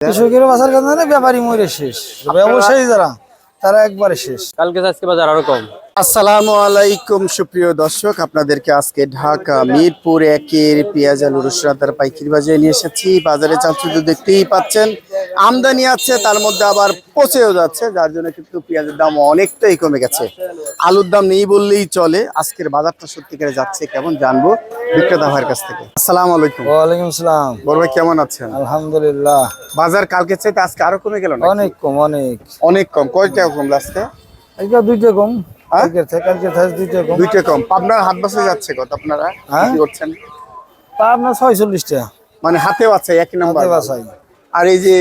কৃষকের বাজার কারণে ব্যাপারী মরে শেষ, ব্যবসায়ী যারা তারা একবারে শেষ। কালকে আজকে বাজার আরো কম। আসসালামু আলাইকুম সুপ্রিয় দর্শক, আপনাদেরকে আজকে ঢাকা মিরপুর একের পেঁয়াজ আলু রসুন পাইকারি বাজারে নিয়ে এসেছি। বাজারে চালচুলো দেখতেই পাচ্ছেন, আমদানি আছে, তার মধ্যে আবার পচেও যাচ্ছে, যার জন্য কিন্তু পেঁয়াজের দাম অনেকটাই কমে গেছে। আলুর দাম নেই বললেই চলে। আজকের বাজারটা সত্যিকারে যাচ্ছে কেমন জানবো বিক্রেতা ভাইয়ের কাছ থেকে। আসসালামু আলাইকুম। ওয়ালাইকুম আসসালাম। বড় ভাই কেমন আছেন? আলহামদুলিল্লাহ। বাজার কালকে চাইতে আজকে আরো কমে গেল না? অনেক কম, অনেক কম। কয় টাকা কমলো আজকে? আজকে দুইটা কম। হ্যাঁ? কালকের থেকে দুইটা কম। দুইটা কম। আপনার হাত বসে যাচ্ছে কত আপনারা কি করছেন? তা আপনার 46 টাকা মানে হাতে আছে একই নাম্বার। হাতে বাছাই। আর এই যে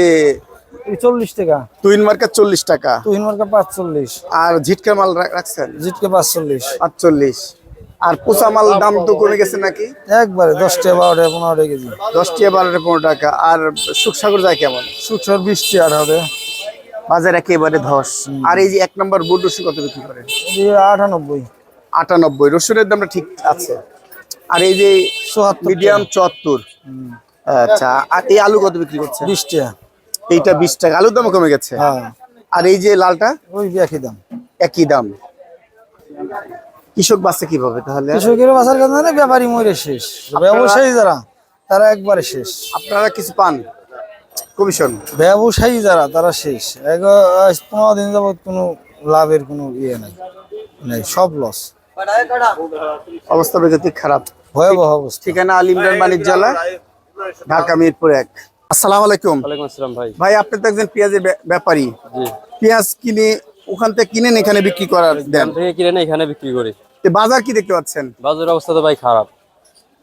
40 টাকা তুহিন মার্কা 40 টাকা, তুহিন মার্কা 45, আর ঝিটকা মাল রাখছেন জিটকে 45। 48। আর পোচা মাল দাম তো কমে গেছে নাকি? একবারে 10 টাকা 12 টাকা 15 টাকা কেজি। 10 টাকা 12 টাকা 15 টাকা। আর সুখসাগর যায় কেমন? সুখসর 20 টাকা হবে। বাজার একেবারে ধস। আর এই যে এক নম্বর বুট রসুন কত বিক্রি করেন? 98, 98। রসুনের দামটা ঠিক আছে। আর এই যে 74 মিডিয়াম 74। আচ্ছা, আর এই আলু কত বিক্রি করছে? 20 টাকা। এইটা 20 টাকা। আলুর দাম কমে গেছে। হ্যাঁ, আর এই যে লালটা ওই একই দাম। একই দাম। কৃষক বাঁচছে কিভাবে তাহলে? কৃষকের বাজার কারণে ব্যাপারী মরে শেষ, ব্যবসায়ী যারা তারা একবারে শেষ। আপনারা কিছু পান কমিশন? ব্যবসায়ী যারা তারা শেষ। 15 দিন যাবত কোনো লাভের কোনো ইয়ে নাই, সব লস। অবস্থা বেগতিক খারাপ, ভয়াবহ অবস্থা। ঠিকানা আল ইমরান বাণিজ্যালয়, ঢাকা মিরপুর 1। আসসালামু আলাইকুম। ওয়ালাইকুম আসসালাম ভাই। ভাই, আপনি তো একজন পেঁয়াজের ব্যাপারী। জি, পেঁয়াজ কিনে ওখান থেকে কিনেন এখানে বিক্রি করার দেন, এখান থেকে কিনে না এখানে বিক্রি করি। তো বাজার কি দেখতে পাচ্ছেন? বাজারের অবস্থা তো ভাই খারাপ।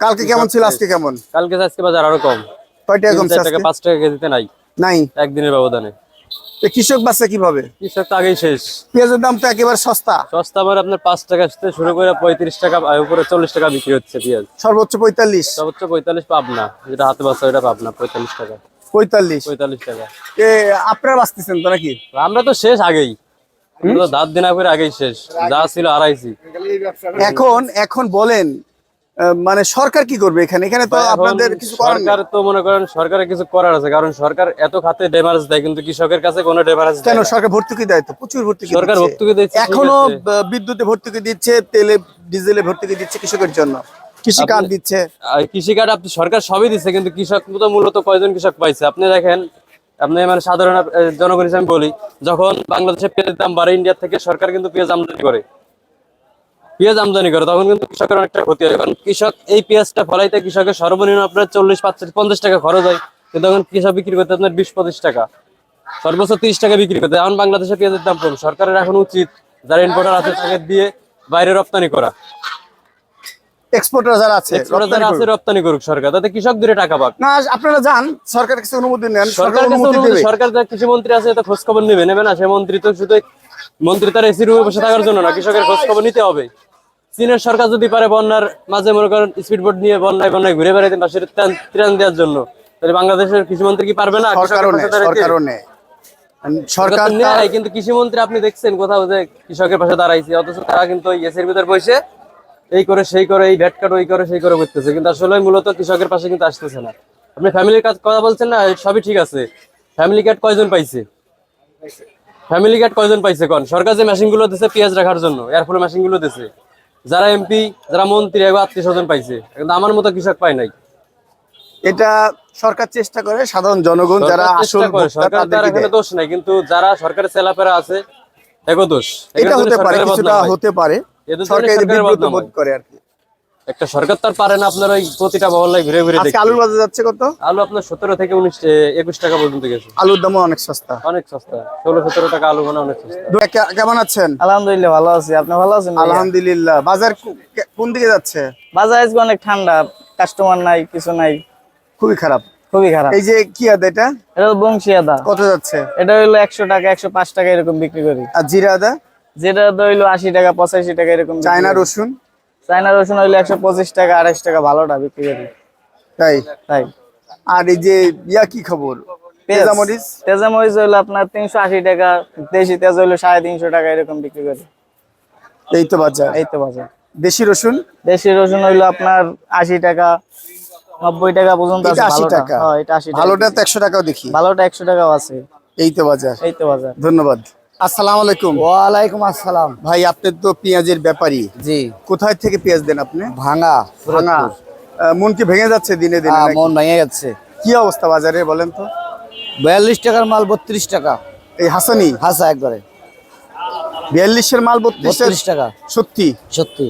কালকে কেমন ছিল, আজকে কেমন? কালকে আজকে বাজার আরো কম। কয় টাকা 3 কমছে টাকা আজকে? 5 টাকা কেজিতে নাই নাই। একদিনের ব্যবধানে। তো কৃষক বাঁচছে কিভাবে? কৃষক তো আগেই শেষ। পেঁয়াজের দাম তো একেবারে সস্তা, সস্তা আমার আপনার 5 টাকা থেকে শুরু করে 35 টাকা উপরে 40 টাকা বিক্রি হচ্ছে পেঁয়াজ। সর্বোচ্চ 45। সর্বোচ্চ 45 পাবনা, যেটা হাতে বাচ্চা ওটা পাবনা 45 টাকা। 45 টাকা। আপনারা বাঁচতেছেন তো নাকি? আমরা তো শেষ আগেই, আমরা তো দাঁত দিনা করে আগেই শেষ, যা ছিল হারাইছি। এখন বলেন, মানে সরকার কি করবে এখানে? এখানে তো এখন আপনাদের কিছু করার নেই। সরকার তো মনে করেন সরকারের কিছু করার আছে, কারণ সরকার এত খাতে ডেমারেজ দেয় কিন্তু কৃষকের কাছে কোনো ডেমারেজ কেন? সরকার ভর্তুকি দেয় তো, প্রচুর ভর্তুকি সরকার দিচ্ছে। ভর্তুকি দিচ্ছে, ঠিক এখনো আছে। বিদ্যুতে ভর্তুকি দিচ্ছে, তেলে ডিজেলে ভর্তুকি দিচ্ছে কৃষকের জন্য, কৃষি কার্ড দিচ্ছে। কৃষি কার্ড আপনি সরকার সবই দিচ্ছে, কিন্তু কৃষক তো মূলত কয়জন কৃষক পাইছে আপনি দেখেন। আপনি মানে সাধারণ জনগণ হিসেবে আমি বলি, যখন বাংলাদেশে পেঁয়াজের দাম বাড়ে, ইন্ডিয়া থেকে সরকার কিন্তু পেঁয়াজ আমদানি করে, তখন কিন্তু কৃষকের অনেকটা ক্ষতি হয়। কারণ কৃষক এই পেঁয়াজটা ফলাইতে কৃষকের সর্বনিম্ন আপনার 40-50 টাকা খরচ হয়, কিন্তু তখন কৃষক বিক্রি করতে আপনার 20-25 টাকা, সর্বোচ্চ 30 টাকা বিক্রি করতে। এখন বাংলাদেশে পেঁয়াজের দাম কম, সরকারের এখন উচিত যারা ইম্পোর্টার আছে তাকে দিয়ে বাইরে রপ্তানি করা, এক্সপোর্টার যারা আছে রপ্তানি করুক সরকার, তাতে কৃষক দূরে টাকা পাক না। আপনারা যান সরকারের কাছে অনুমতি নেন, সরকার যারা কৃষি মন্ত্রী আছে তো খোঁজ খবর নেবে না। সে মন্ত্রী তো শুধু মন্ত্রী তার এসি রুমে বসে থাকার জন্য না, কৃষকের খোঁজ খবর নিতে হবে। চীনের সরকার যদি পারে বন্যার মাঝে মনে করেন স্পিড বোট নিয়ে বন্যায় ঘুরে বেড়াতে পাশে ত্রাণ দেওয়ার জন্য, তাহলে বাংলাদেশের কৃষি মন্ত্রী কি পারবে না? সরকার নেয়, কিন্তু কৃষি মন্ত্রী আপনি দেখছেন কোথাও যে কৃষকের পাশে দাঁড়াইছে, অথচ তারা কিন্তু এসির ভিতর বসে এই করে সেই করে, এই ভ্যাট কাট ওই করে সেই করে করতেছে, কিন্তু আসলে মূলত কৃষকের পাশে কিন্তু আসতেছে না। আপনি ফ্যামিলির কথা বলছেন না, সবই ঠিক আছে। ফ্যামিলি কার্ড কয়জন পাইছে কোন? সরকার যে মেশিন গুলো দিচ্ছে পেঁয়াজ রাখার জন্য, এয়ারফ্লো মেশিন গুলো দিচ্ছে, যারা এমপি যারা মন্ত্রী আত্মীয় স্বজন পাইছে, কিন্তু আমার মতো কৃষক পায় নাই। এটা সরকার চেষ্টা করে, সাধারণ জনগণ যারা আসল সরকার তার এখানে দোষ নাই, কিন্তু যারা সরকারের চেলাপেরা আছে দেখো দোষ। এটা হতে পারে, কিছুটা হতে পারে। সরকার এই বিব্রত বোধ করে আর কি। একটা সরকার তার পারে না আপনার ওই প্রতিটা মহল্লায় ঘুরে ঘুরে দেখতে। আলুর বাজার যাচ্ছে কত? আলু আপনার 17 থেকে 21 টাকা পর্যন্ত গেছে। আলুর দামও অনেক সস্তা, 16-17 টাকা আলু মানে অনেক সস্তা। কেমন আছেন? আলহামদুলিল্লাহ ভালো আছি, আপনি ভালো আছেন? আলহামদুলিল্লাহ। বাজার কোন দিকে যাচ্ছে? বাজার আজকে অনেক ঠান্ডা, কাস্টমার নাই, কিছু নাই, খুবই খারাপ। এই যে কি আদা, এটা বংশী আদা কত যাচ্ছে? এটা হইলো 100 টাকা 105 টাকা এরকম বিক্রি করি। আর জিরা আদা? যেটা হইলো 80 টাকা 85 টাকা এরকম। চায়না রসুন? চায়না রসুন হইলো 125 টাকা 28 টাকা ভালোটা বিক্রি করি। তাই। আর এই যে কি খবর? তেজামরিচ হইলো আপনার 380 টাকা, দেশি তেজ হইলো 350 টাকা এরকম বিক্রি করি। এই তো বাজার। বাজার। দেশি রসুন হইলো আপনার 80 টাকা 90 টাকা পর্যন্ত এটা আছে 80 ভালোটা। টাকা। হ্যাঁ, এটা 80 টাকা। ভালোটা তো 100 টাকাও দেখি। ভালোটা 100 টাকাও আছে। এই তো বাজার। এই তো বাজার। ধন্যবাদ। আসসালামু আলাইকুম। ওয়ালাইকুম আসসালাম। ভাই আপনি তো পেঁয়াজের ব্যাপারী, জি, কোথায় থেকে পেঁয়াজ দেন আপনি? ভাঙা ভাঙা। মন কি ভেঙে যাচ্ছে দিনে দিনে নাকি? মন ভেঙে যাচ্ছে। কি অবস্থা বাজারে বলেন তো? 42 টাকার মাল 32 টাকা। এই হাসানি হাসা একবারে 42 এর মাল 32 32 টাকা। সত্যি? সত্যি।